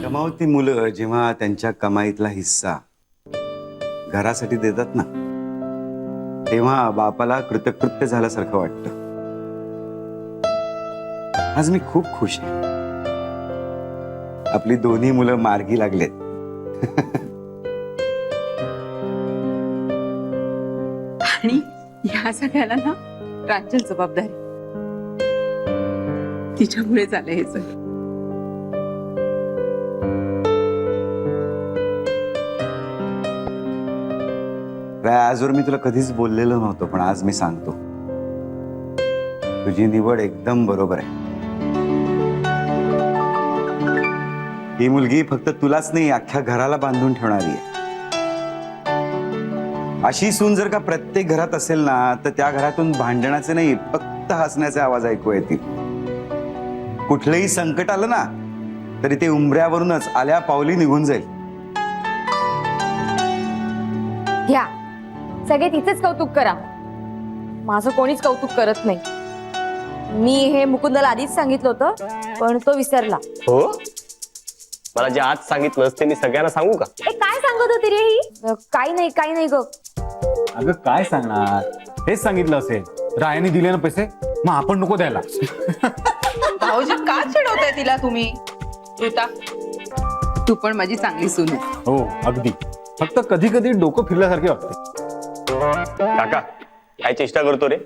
कमावती मुलं जेव्हा त्यांच्या कमाईतला हिस्सा घरासाठी देतात ना, तेव्हा बापाला कृतकृत्य झाल्यासारखं वाटतं. आज मी खूप खुश आहे. आपली दोन्ही मुलं मार्गी लागलेत. आणि या सगळ्याला ना प्रांजल जबाबदारी. तिच्यामुळे झालं हे सगळं. आजवर मी तुला कधीच बोललेलो नव्हतो, पण आज मी सांगतो, तुझी निवड एकदम बरोबर आहे. ही मुलगी फक्त तुलाच नाही, अख्ख्या घराला बांधून ठेवणारी आहे. अशी सून जर का प्रत्येक घरात असेल ना, तर त्या घरातून भांडणाचे नाही, फक्त हसण्याचे आवाज ऐकू येतील. कुठलंही संकट आलं ना, तरी ते उंबऱ्यावरूनच आल्या पावली निघून जाईल. घ्या, सगळे तिचेच कौतुक करा. माझं कोणीच कौतुक करत नाही. मी हे मुकुंदाला आधीच सांगितलं होतं, पण तो विसरला. हो, मला जे आज सांगितलंस ते मी सगळ्यांना सांगू का? काय सांगत होती रे ही? काही नाही ग. अगं काय सांगणार, हेच सांगितलं असेल. रायाने दिले ना पैसे, मग आपण नको द्यायला. भाऊजी का चिडवताय तिला तुम्ही? ऋता, तू पण माझी चांगली सून आहे. हो अगदी, फक्त कधी कधी डोकं फिरल्यासारखे वाटते. काका काय चेष्टा करतो रे?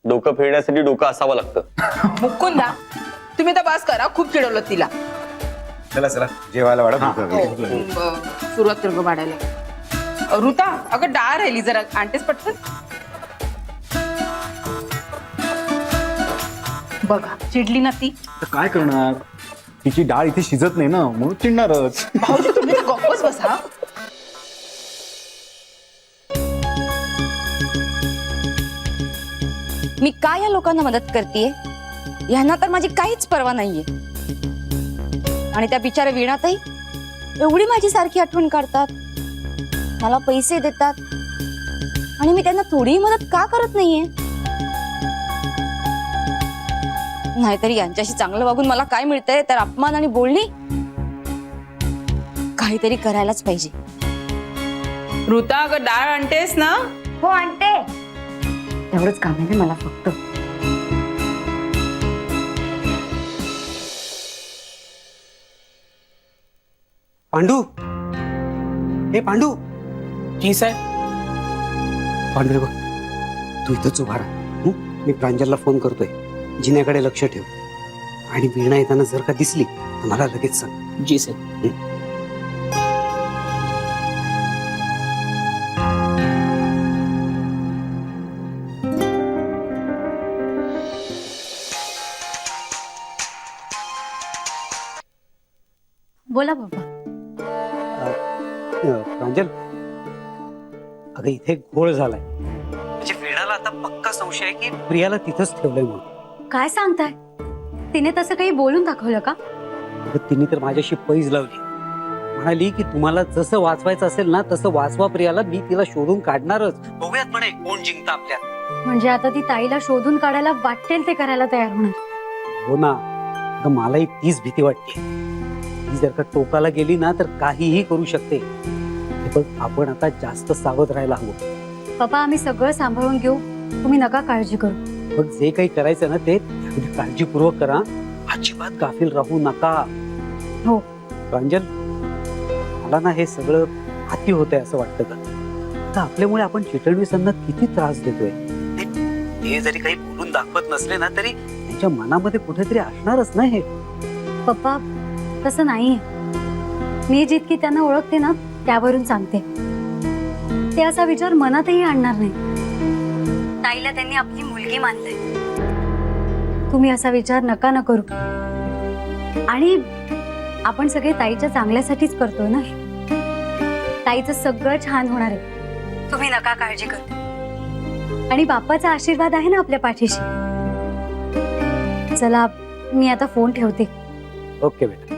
डोकं फिरण्यासाठी डोकं असावं लागतं. मुकुंदा, तुम्ही तर बस करा, खूप चिडवलं तिला. चला चला जेवायला वाढा. सुरुवात कर ग वाढायला. ऋता, अगं डाळ राहिली, जरा आणतेस पटकन. बघा चिडली ना ती. तर काय करणार, तिची डाळ इथे शिजत नाही ना, म्हणून चिडणारच. भाऊजी तुम्ही तर गप्पच बसा. मी का या लोकांना मदत करतेय? यांना तर माझी काहीच पर्वा नाहीये. आणि त्या बिचाऱ्या वीणाताई एवढी माझी सारखी आठवण काढतात, मला पैसे देतात, आणि मी त्यांना थोडीही मदत का करत नाहीये? नाहीतरी यांच्याशी चांगलं वागून मला काय मिळतंय तर अपमान आणि बोलणी. काहीतरी करायलाच पाहिजे. ऋता, अगं डाळ आणतेस ना? हो आणते. एवढंच काम आहे ना मला फक्त. पांडू, हे पांडू. जी साहेब. पांडू, हे बघ, तू इथंच उभा राहा. मी प्रांजलला फोन करतोय. जिन्याकडे लक्ष ठेव, आणि वीणा येताना जर का दिसली तर मला लगेच सांग. जी साहेब. बोला बाबा. प्रांजल, अगं इथे घोळ झालाय. म्हणजे वीणाला आता पक्का संशय आहे की प्रियाला तिथंच ठेवलंय म्हणून. काय सांगताय? तिने तसं काही बोलून दाखवलं का? अगं तिने तर माझ्याशी पैज लावली. म्हणाली की तुम्हाला जसं वाचवायचं असेल ना तसं वाचवा प्रियाला, मी तिला शोधून काढणारच. बघूयात म्हणे कोण जिंकतं आपल्यात. म्हणजे आता ती ताईला शोधून काढायला वाटेल ते करायला तयार होणार. हो ना, अगं मलाही तीच भीती वाटते. ती जर का टोकाला गेली ना तर काहीही करू शकते. हे बघ, आपण आता जास्त सावध राहायला हवं. पप्पा, आम्ही सगळं सांभाळून घेऊ, तुम्ही नका काळजी करू. बघ, जे काही करायचं ना ते अगदी काळजीपूर्वक करा. अजिबात गाफील राहू नका. हो. प्रांजल, मला ना हे सगळं हाती होतंय असं वाटतं का? आता आपल्यामुळे आपण चिटणवीसांना किती त्रास देतोय. ते जरी काही बोलून दाखवत नसले ना तरी त्यांच्या मनामध्ये कुठेतरी असणारच ना हे. पप्पा, तसं नाहीये. मी जितकी त्यांना ओळखते ना त्यावरून सांगते, ते असा विचार मनातही आणणार नाही. ताईला त्यांनी आपली मुलगी मानलंय. तुम्ही असा विचार नका न करू. आणि आपण सगळे ताईच्या चांगल्यासाठीच करतोय ना. ताईचं सगळं छान होणार आहे, तुम्ही नका काळजी करू. आणि बाप्पाचा आशीर्वाद आहे ना आपल्या पाठीशी. चला, मी आता फोन ठेवते. ओके बेटा.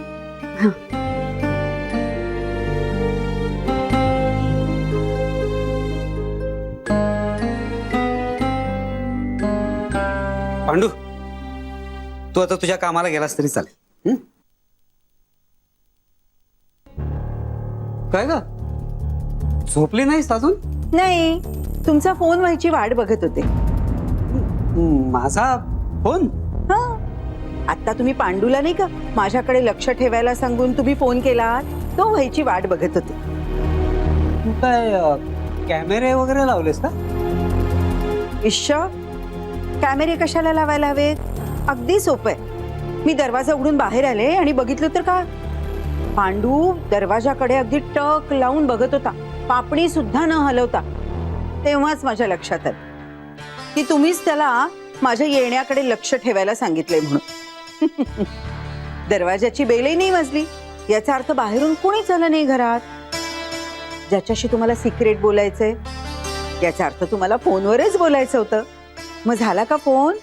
पांडू, तू आता तुझ्या कामाला गेलास तरी चालेल. हं? काय ग झोपली नाहीस अजून? नाही, तुमचा फोन व्हायची वाट बघत होते. माझा फोन? हा, आता तुम्ही पांडूला नाही का माझ्याकडे लक्ष ठेवायला सांगून तुम्ही फोन केला, तो व्हायची वाट बघत होते. तू काय कॅमेरे वगैरे लावलेस का? इश्श, कॅमेरे कशाला लावायला हवे? अगदी सोपं आहे. मी दरवाजा उघडून बाहेर आले आणि बघितलं तर काय, पांडू दरवाजाकडे अगदी टक लावून बघत होता, पापणी सुद्धा न हलवता. तेव्हाच माझ्या लक्षात आलं की तुम्हीच त्याला माझ्या येण्याकडे लक्ष ठेवायला सांगितलंय म्हणून. दरवाजाची बेलही नाही वाजली, याचा अर्थ बाहेरून कोणीच आलं नाही घरात. ज्याच्याशी तुम्हाला सिक्रेट बोलायचंय याचा अर्थ तुम्हाला फोनवरच बोलायचं होतं. मग झाला का फोन?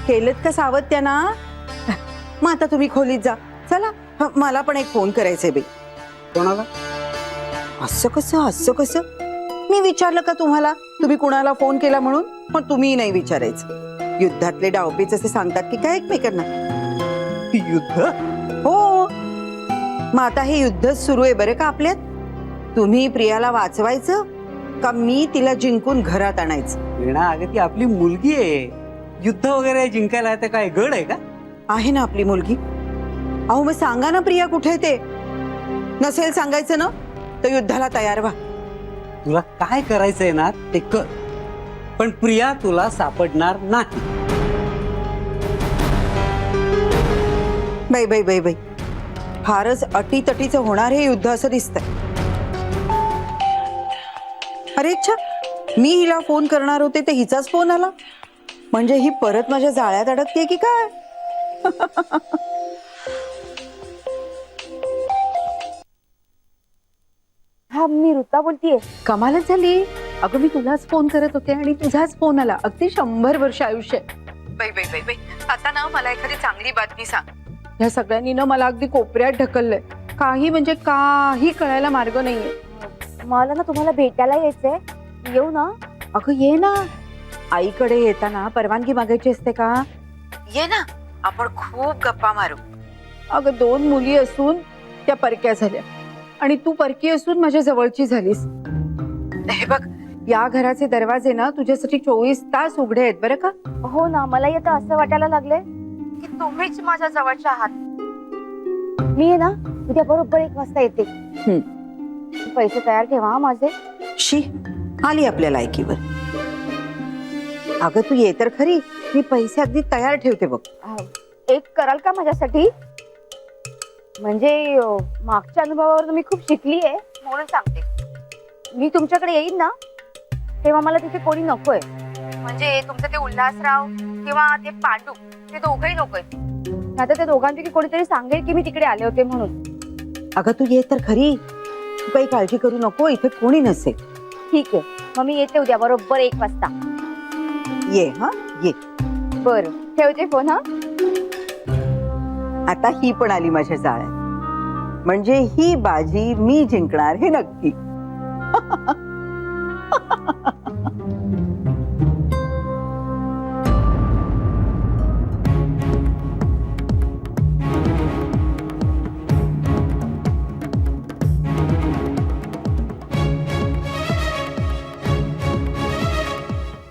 केलत का सावध त्यांना? मग आता तुम्ही खोलीत जा. चला, मला पण एक फोन करायचंय बाई. कोणाला? असं कसं मी विचारलं का तुम्हाला तुम्ही कुणाला फोन केला म्हणून? पण तुम्ही नाही विचारायचं. युद्धातले डावपेच असे सांगतात की काय एकमेकांना. युद्ध? हो, मग आता हे युद्ध सुरू आहे बरं का आपल्यात. तुम्ही प्रियाला वाचवायचं का मी तिला जिंकून घरात आणायचं? वीणा, अगं ती आपली मुलगी आहे. युद्ध वगैरे जिंकायला ते काय गड आहे का? आहे ना आपली मुलगी. अहो मग सांगा ना प्रिया कुठे ते. नसेल सांगायचं ना तर युद्धाला तयार व्हा. तुला काय करायचंय ना ते कर, पण प्रिया तुला सापडणार नाही. बाई बाई बाई बाई, फारच अटीतटीचं होणार हे युद्ध असं दिसतंय. अरे अच्छा, मी हिला फोन करणार होते तर हिचाच फोन आला. म्हणजे ही परत माझ्या जाळ्यात अडकते की काय? हा, मी ऋता बोलतीये. कमालच झाली. अगं मी तुलाच फोन करत होते आणि तुझाच फोन आला. अगदी 100 वर्ष आयुष्य. बाई बाई बाई बाई, आता ना मला एखादी चांगली बातमी सांग. ह्या सगळ्यांनी ना मला अगदी कोपऱ्यात ढकललंय. काही म्हणजे काही कळायला मार्ग नाहीये. मला ना तुम्हाला भेटायला यायचंय, येऊ ना? अगं ये ना. आईकडे येताना परवानगी मागायची असते का? ये ना, आपण खूप गप्पा मारू. अगं 2 मुली असून त्या परक्या झाल्या आणि तू परकी असून माझ्या जवळची झालीस. हे बघ, या घराचे दरवाजे ना तुझ्यासाठी 24 तास उघडे आहेत बरं का. हो ना, मलाही आता असं वाटायला लागलंय की तुम्हीच माझ्या जवळच्या आहात. मी आहे ना उद्या बरोबर 1 वाजता येते. पैसे तयार ठेवा हा माझे. शी, आली आपल्या लायकीवर. अगं तू ये तर खरी, मी पैसे अगदी तयार ठेवते बघ. एक कराल का माझ्यासाठी? म्हणजे मागच्या अनुभवावर मी खूप शिकली आहे म्हणून सांगते. मी तुमच्याकडे येईन ना तेव्हा मला तिथे कोणी नकोय. म्हणजे तुमचं ते उल्हासराव किंवा ते पांडू, ते दोघंही नकोय. आता त्या दोघांपैकी कोणीतरी सांगेल की मी तिकडे आले होते म्हणून. अगं तू ये तर खरी, तू काही काळजी करू नको, इथे कोणी नसेल. ठीक आहे, मग मी येते उद्या बरोबर 1 वाजता. ये हा, ये. बरं, ठेवते फोन हा. आता ही पण आली माझ्या जाळ्यात. म्हणजे ही बाजी मी जिंकणार हे नक्की.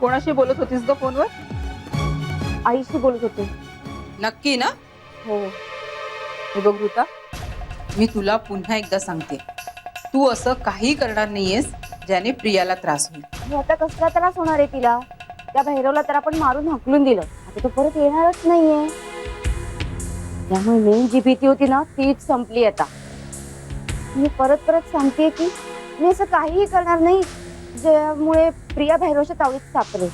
कोणाशी बोलत होतीस ग फोनवर? आईशी बोलत होते. नक्की ना? हो. हे बघ ऋता, मी तुला पुन्हा एकदा सांगते, तू असं काही करणार नाहीयेस ज्याने प्रियाला त्रास होईल. हे आता कसला त्रास होणार आहे तिला? त्या भैरवला तर आपण मारून हाकलून दिलं, आता तो परत येणारच नाहीये. त्यामुळे मेन जी भीती होती ना तीच संपली. आता मी परत सांगते की मी असं काहीही करणार नाही ज्यामुळे प्रिया भैरवच्या तावडीत सापडेल.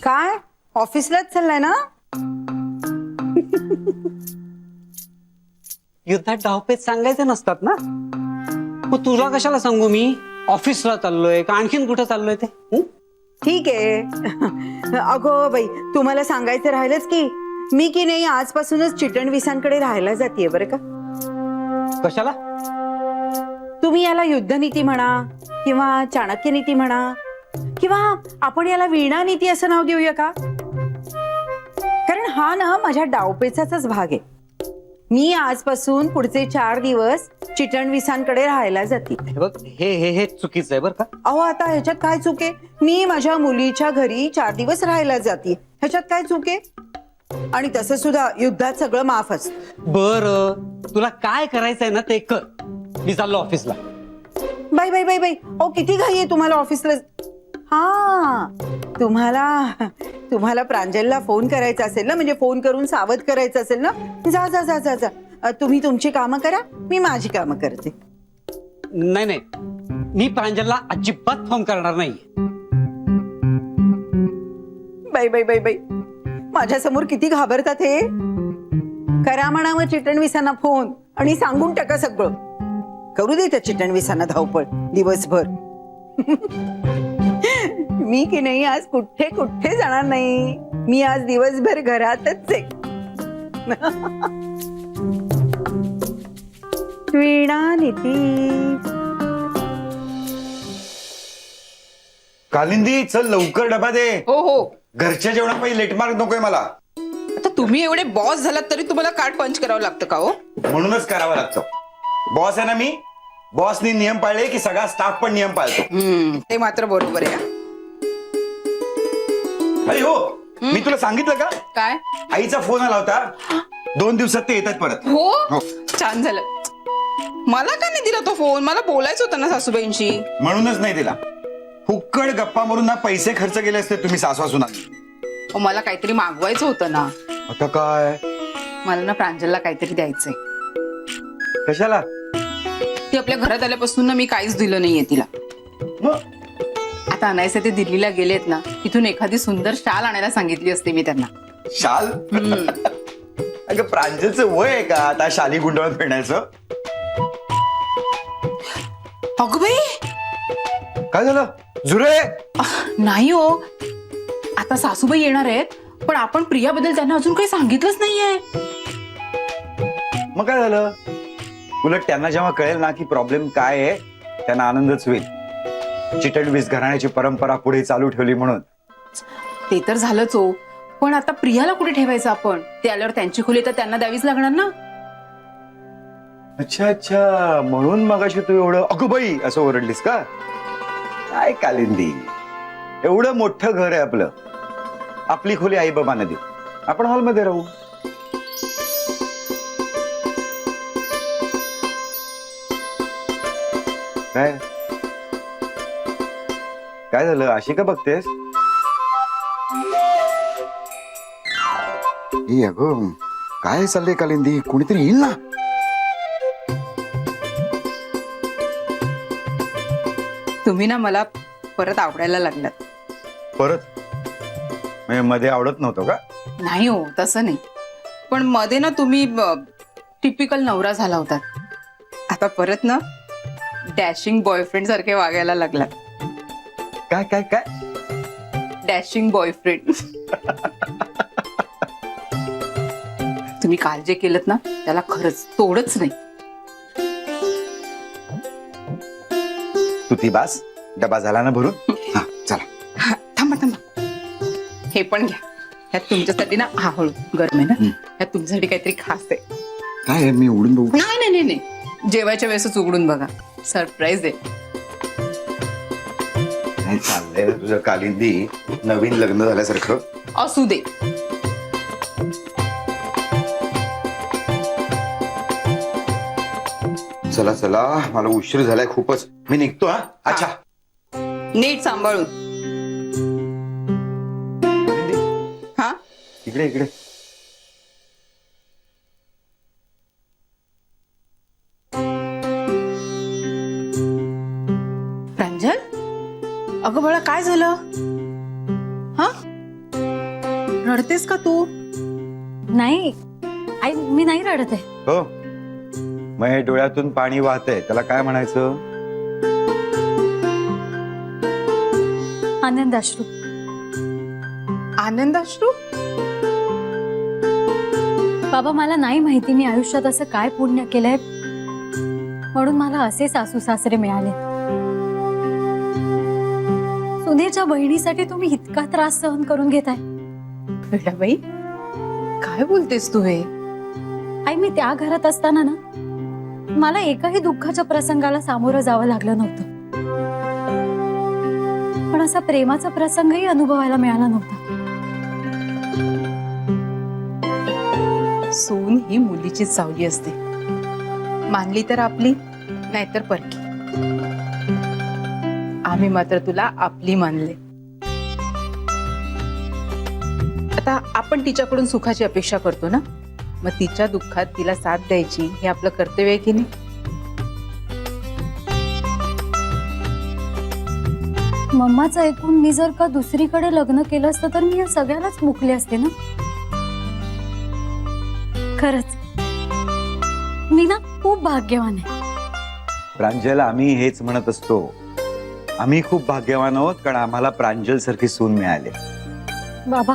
काय ऑफिसलाच चाललाय ना? युद्धात डावपेच सांगायचे नसतात ना. मग तुला कशाला सांगू मी ऑफिसला चाललोय का आणखीन कुठं चाललोय ते? ठीक आहे. अगो बाई, तुम्हाला सांगायचं राहिलंच की मी की नाही आजपासूनच चिटणवीसांकडे राहायला जातीये बरं का. कशाला? तुम्ही याला युद्धनीती म्हणा किंवा चाणक्य नीती म्हणा किंवा आपण याला वीणा नीती असं नाव देऊया का. कारण हा ना माझ्या डावपेचाचाच भाग आहे. मी आजपासून पुढचे 4 दिवस चिटणवीसांकडे राहायला जाते. हे बघ, हे चुकीचं आहे बरं का. अहो आता ह्याच्यात काय चूक आहे. मी माझ्या मुलीच्या घरी 4 दिवस राहायला जाते, ह्याच्यात काय चूक आहे. आणि तसं सुद्धा युद्धात सगळं माफ असतं. बरं, तुला काय करायचंय ना ते कर. मी चाललो ऑफिसला. बाई बाई बाई बाई, अहो किती घाई आहे तुम्हाला ऑफिसला. हा, तुम्हाला प्रांजलला फोन करायचा असेल ना, म्हणजे फोन करून सावध करायचं असेल ना, जा जा जा जा जा. तुम्ही तुमची कामं करा, मी माझी कामं करते. नाही, मी प्रांजलला अजिबात फोन करणार नाही. बाई बाई बाई बाई, माझ्या समोर किती घाबरतात हे. करा म्हणावं चिटणवीसांना फोन आणि सांगून टाका सगळं. करू दे त्या चिटणवीसांना धावपळ दिवसभर. मी की नाही आज कुठे जाणार नाही. मी आज दिवसभर घरातच आहे. वीणा नीती. कालिंदी चल लवकर डबा दे. हो हो. घरच्या जेवणापायी लेट मार्क नकोय मला. आता तुम्ही एवढे बॉस झालात तरी तुम्हाला कार्ड पंच करावं लागतं का हो. म्हणूनच करावं लागतं. बॉस आहे ना मी. बॉसनी नियम पाळले की सगळा स्टाफ पण नियम पाळतो. ते मात्र बरोबर आहे. अरे हो, मी तुला सांगितलं का काय. आईचा फोन आला होता. 2 दिवसात ते येतात परत. हो, छान झालं. मला का नाही दिला तो फोन. मला बोलायचं होतं ना सासूबाईंशी. म्हणूनच नाही दिला. फुक्कड गप्पा मारून ना पैसे खर्च केले असते तुम्ही सासवासून. मला काहीतरी मागवायचं होतं ना. आता काय. मला ना प्रांजलला काहीतरी द्यायचंय. कशाला. ती आपल्या घरात आल्यापासून ना मी काहीच दिलं नाहीये तिला. मग आता आणायचे ते दिल्लीला गेलेत ना, तिथून एखादी सुंदर शाल आणायला सांगितली असते मी त्यांना. शाल. अगं प्रांजलचं वय आहे का आता शाली गुंडळून फिरण्याचं. अगं बाई, काय झालं जुरे. नाही हो. आता सासूबाई येणार आहेत, पण आपण प्रियाबद्दल त्यांना अजून काही सांगितलंच नाहीये. मग काय झालं. उलट त्यांना जेव्हा कळेल ना की प्रॉब्लेम काय आहे त्यांना आनंदच होईल. चिटणवीस घराण्याची परंपरा पुढे चालू ठेवली म्हणून. ते तर झालंच हो, पण आता प्रियाला कुठे ठेवायचं आपण. ते आल्यावर त्यांची खोली तर त्यांना द्यावीच लागणार ना. अच्छा अच्छा, म्हणून मगाशी तू एवढं अगं बाई असं ओरडलीस का. काय कालिंदी, एवढं मोठं घर आहे आपलं. आपली खोली आई बाबांना देऊ, आपण हॉलमध्ये राहू. काय काय झालं अशी का बघतेस. अगं काय चाललंय कालिंदी, कोणीतरी येईल ना. तुम्ही ना मला परत आवडायला लागलात. परत म्हणजे मध्ये आवडत नव्हतं का. नाही हो, तसं नाही. पण मध्ये ना तुम्ही टिपिकल नवरा झाला होतात. आता परत ना डॅशिंग बॉयफ्रेंड सारखे वागायला लागलात. काय काय काय. Dashing boyfriend. तुम्ही काल जे केलं ना त्याला खरंच तोडच नाही. तू ती बास. डबा झाला ना भरून. हा चला. हा, थांबा थांबा. हे पण घ्या. ह्यात तुमच्यासाठी ना हा हळू गरम आहे ना. ह्यात तुमच्यासाठी काहीतरी खास आहे. काय आहे, मी उडून बघू. नाही नाही नाही नाही, जेवायच्या वेळेसच उघडून बघा. सरप्राईज आहे. काय चाललंय तुझं कालिंदी, नवीन लग्न झाल्यासारखं. असू दे. चला चला, मला उशीर झालाय खूपच. मी निघतो. हा अच्छा. नीट सांभाळून. हा, इकडे इकडे. प्रांजल, अगं बाळा काय झालं. हा, रडतेस का तू. नाही आई, मी नाही रडत आहे. हो, मग हे डोळ्यातून पाणी वाहतंय त्याला काय म्हणायचं. आनंदाश्रू. आनंदाश्रू? बाबा मला नाही माहिती मी आयुष्यात असं काय पुण्य केलंय म्हणून मला असे सासू सासरे मिळाले. सुनेच्या बहिणीसाठी तुम्ही इतका त्रास सहन करून घेताय. बाई काय बोलतेस तू हे? आई मी त्या घरात असताना ना मला एकाही दुःखाच्या प्रसंगाला सामोरं जावं लागलं नव्हतं. पण असा प्रेमाचा प्रसंगही अनुभवायला मिळाला नव्हता. सून ही मुलीची सावली असते, मानली तर आपली, नाहीतर परकी. आम्ही मात्र तुला आपली मानले. आता आपण तिच्याकडून सुखाची अपेक्षा करतो ना, मग तिच्या दुःखात तिला साथ द्यायची हे आपलं कर्तव्य आहे की नाही? मम्माचं ऐकून मी जर का दुसरीकडे लग्न केलं असतं तर मी या सगळ्यालाच मुकले असते ना. खरंच मी ना खूप भाग्यवान आहे. प्रांजल, आम्ही हेच म्हणत असतो. आम्ही खूप भाग्यवान आहोत कारण आम्हाला प्रांजल सारखी सून मिळाली. बाबा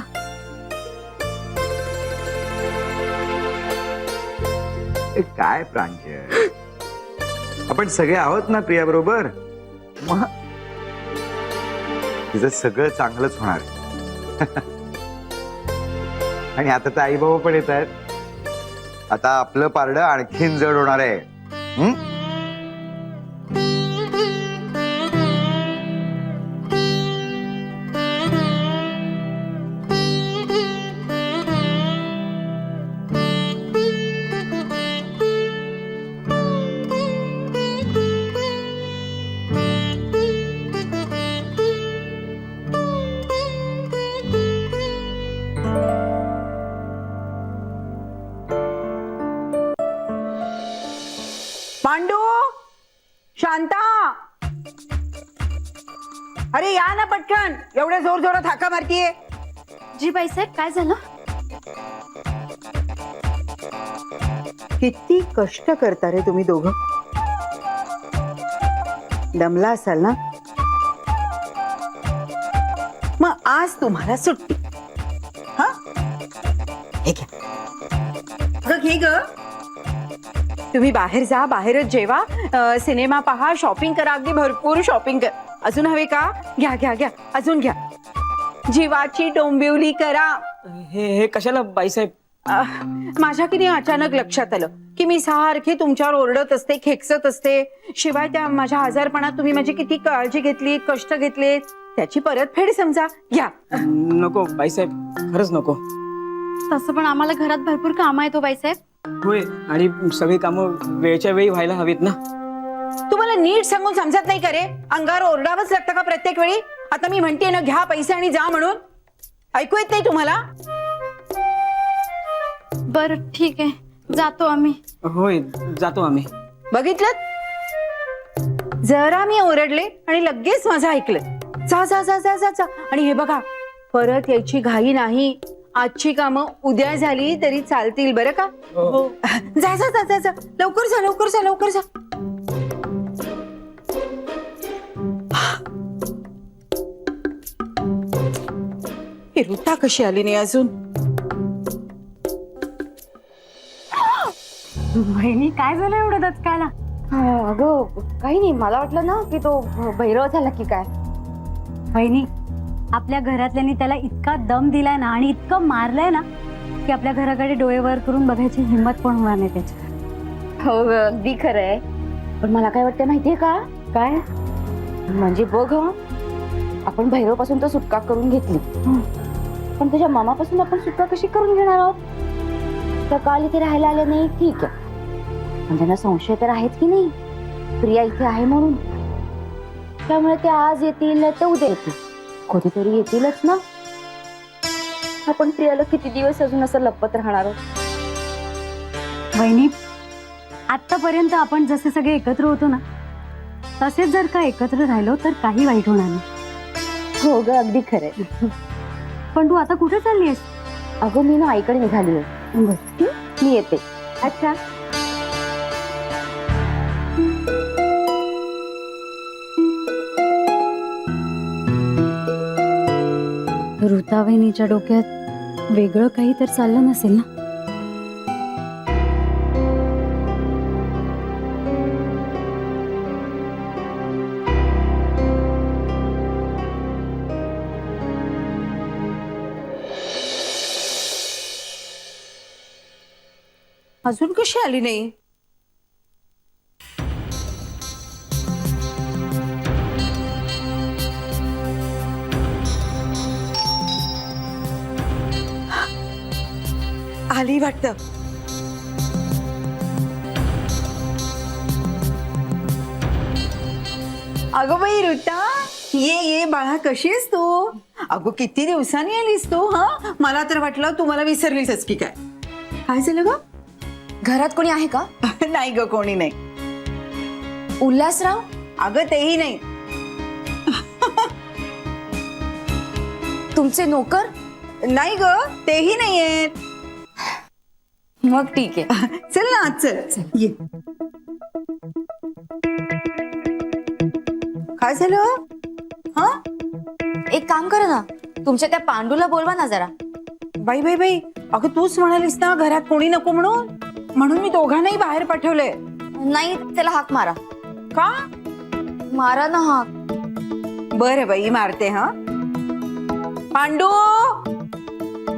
काय प्रांजल, आपण सगळे आहोत ना प्रिया बरोबर. मग तिचं सगळं चांगलंच होणार. आणि आता तर आई बाबा पण येत आहेत. आता आपलं पारडं आणखीन जड होणार आहे. पांडू, शांता, अरे या ना पटकन. एवढ्या जोर जोरात हाका मारतीये. जी बाईसाहेब काय झालं? किती कष्ट करता रे तुम्ही दोघं. दमला असाल ना, मग आज तुम्हाला सुट्टी. हा, हे घ्या. अगं घे ग. तुम्ही बाहेर जा, बाहेरच जेवा, सिनेमा पहा, शॉपिंग करा, अगदी भरपूर शॉपिंग कर. अजून हवे का? घ्या घ्या घ्या, अजून घ्या. जीवाची डोंबिवली करा. हे कशाला बाईसाहेब? माझ्या किती अचानक लक्षात आलं की मी सारखी तुमच्यावर ओरडत असते, खेकसत असते. शिवाय त्या माझ्या आजारपणात तुम्ही माझी किती काळजी घेतली, कष्ट घेतले, त्याची परतफेड समजा. घ्या. नको बाईसाहेब, खरंच नको. तसं पण आम्हाला घरात भरपूर काम आहेत बाईसाहेब. होय, आणि सगळी कामं वेळच्या वेळी व्हायला हवीत ना. तुम्हाला नीट सांगून समजत नाही का रे? अंगावर ओरडावंच लागतं का प्रत्येक वेळी? आता मी म्हणते ना, घ्या पैसे आणि जा म्हणून. ऐकू येत नाही तुम्हाला? बरं ठीक आहे, जातो आम्ही. होय, जातो आम्ही. बघितलं, जरा मी ओरडले आणि लगेच माझं ऐकलं. जा जा जा जा जा जा. आणि हे बघा, परत यायची घाई नाही. आजची कामं उद्या झाली तरी चालतील बरं का? जा जा जा जा जा. लवकर जा, लवकर जा, लवकर जा. ही ऋता कशी आली नाही अजून? बहिणी काय झालं एवढं दचकायला? अगं काही नाही, मला वाटलं ना की तो भैरव झाला की काय. बहिणी, आपल्या घरातल्यांनी त्याला इतका दम दिलाय ना आणि इतकं मारलंय ना की आपल्या घराकडे डोळे वर करून बघायची हिंमत पण होणार नाही त्याची. हो ग, अगदी खरंय. पण मला काय वाटतं माहितीये का? काय? म्हणजे बघ हं, आपण भैरव पासून तर सुटका करून घेतली, पण त्याच्या मामापासून आपण सुटका कशी करून घेणार आहोत? त्या काल इथे राहायला आले नाही, ठीक आहे, पण त्यांना संशय तर आहेत की नाही प्रिया इथे आहे म्हणून. त्यामुळे ते आज येतील नाही तर उद्या येतील, कधीतरी येतीलच ना. आपण प्रियाला किती दिवस अजून असं लपत राहणार आहोत? बहिणी, आतापर्यंत आपण जसे सगळे एकत्र होतो ना, तसेच जर का एकत्र राहिलो तर काही वाईट होणार नाही. हो ग, अगदी खरंय. पण तू आता कुठे चालली आहेस? अगं मी ना आईकडे निघाली आहे, मी येते. अच्छा. लतावहिनीच्या डोक्यात वेगळं काही तर चाललं नसेल ना. अजून कशी आली नाही? आली वाटतं. अगं बाई ऋता, ये बाळा, कशी आहेस तू? अगं किती दिवसांनी आलीस तू. हा, मला तर वाटलं तू मला विसरलीसच की काय. काय झालं ग? घरात कोणी आहे का? नाही ग, कोणी नाही. उल्हासराव? अगं तेही नाही. तुमचे नोकर? नाही ग, तेही नाही आहेत. मग ठीक आहे. चल ना आज, चल ये. काय झालं? हा, एक काम करा ना, तुमच्या त्या पांडूला बोलवा ना जरा. बाई बाई बाई, अगं तूच म्हणालीस ना घरात कोणी नको म्हणून मी दोघांनाही बाहेर पाठवलंय. नाही, त्याला हाक मारा. का? मारा ना हाक. बरं बाई, मारते. हा, पांडू,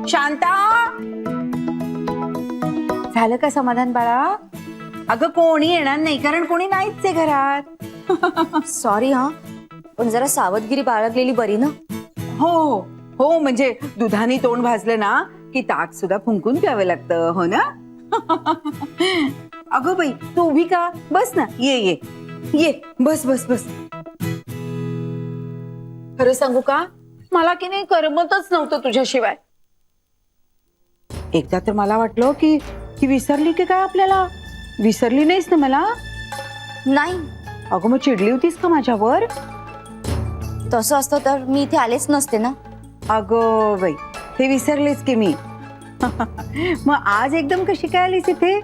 शांता, झालं का समाधान बाळा? अगं कोणी येणार नाही, कारण कोणी नाहीच आहे घरात. सॉरी हा, पण जरा सावधगिरी बाळगलेली बरी ना. हो हो, म्हणजे दुधाने तोंड भाजलं ना की ताक सुद्धा फुंकून प्यावं लागतं, हो ना? अगं बाई, तू उभी का? बस ना, ये ये ये, बस बस बस. खरं सांगू का, मला की नाही करमतच नव्हतं तुझ्याशिवाय. एकदा तर मला वाटलं की विसरली की काय आपल्याला. विसरली नाहीस ना मला? नाही, अगं मग चिडली होतीस का माझ्यावर? तसं असतं तर मी इथे आलेच नसते ना. अगं बाई, हे विसरलेच की मी. मग आज एकदम कशी काय आलीस इथे?